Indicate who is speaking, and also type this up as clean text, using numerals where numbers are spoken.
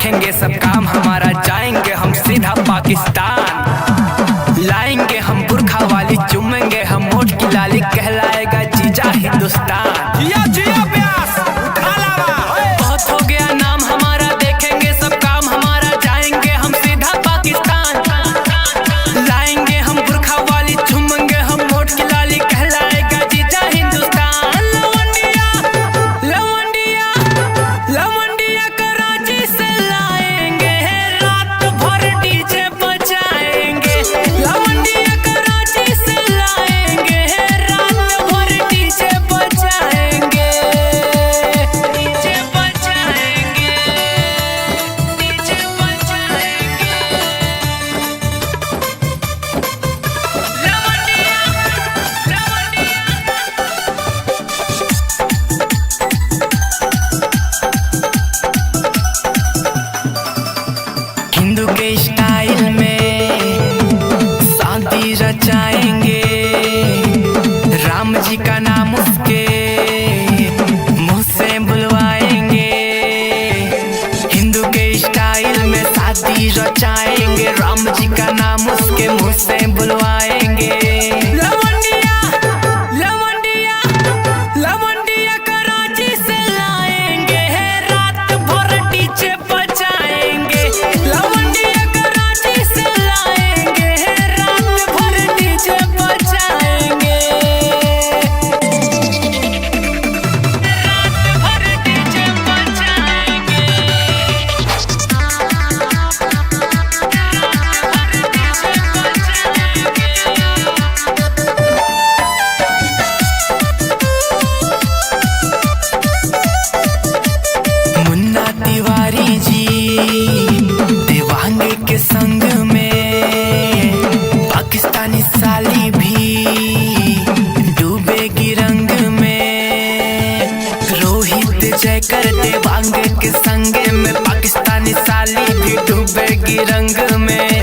Speaker 1: देखेंगे सब काम हमारा, जाएंगे हम सीधा पाकिस्तान। लाएंगे हम बुरखा वाली, चूमेंगे हम होठ की लाली, कहलाएगा जीजा हिंदुस्तान। जिया जिया प्यास उठा लावा, बहुत हो गया नाम हमारा, देखेंगे सब काम हमारा, जाएंगे हम सीधा पाकिस्तान। लाएंगे हम बुरखा वाली, चूमेंगे हम होठ की लाली, कहलाएगा जीजा हिंदुस्तान। लवंडिया लवंडिया लवंडिया कराची से लाएंगे, रात भर डीजे बजाएंगे। लवंडिया कराची से लाएंगे, रात भर डीजे बजाएंगे। डीजे बजाएंगे, डीजे बजाएंगे। लवंडिया लवंडिया हिंदू के स्टाइल में शादी रचाएंगे, राम जी का नाम उसके मुंह से बुलवाएंगे। हिंदू के स्टाइल में शादी रचाएंगे, राम जी का नाम उसके मुंह से बुलवाएंगे। लवंडिया लवंडिया लवंडिया कराची से लाएंगे, रात भर डीजे बजाएंगे। लवंडिया कराची से लाएंगे, रात भर डीजे बजाएंगे। रात भर डीजे बजाएंगे। मुन्ना तिवारी जी देवांग के संग में, पाकिस्तानी साली भी डूबेगी रंग में। रोहित जयकर देवांग के संग में, पाकिस्तानी साली भी डूबेगी रंग में।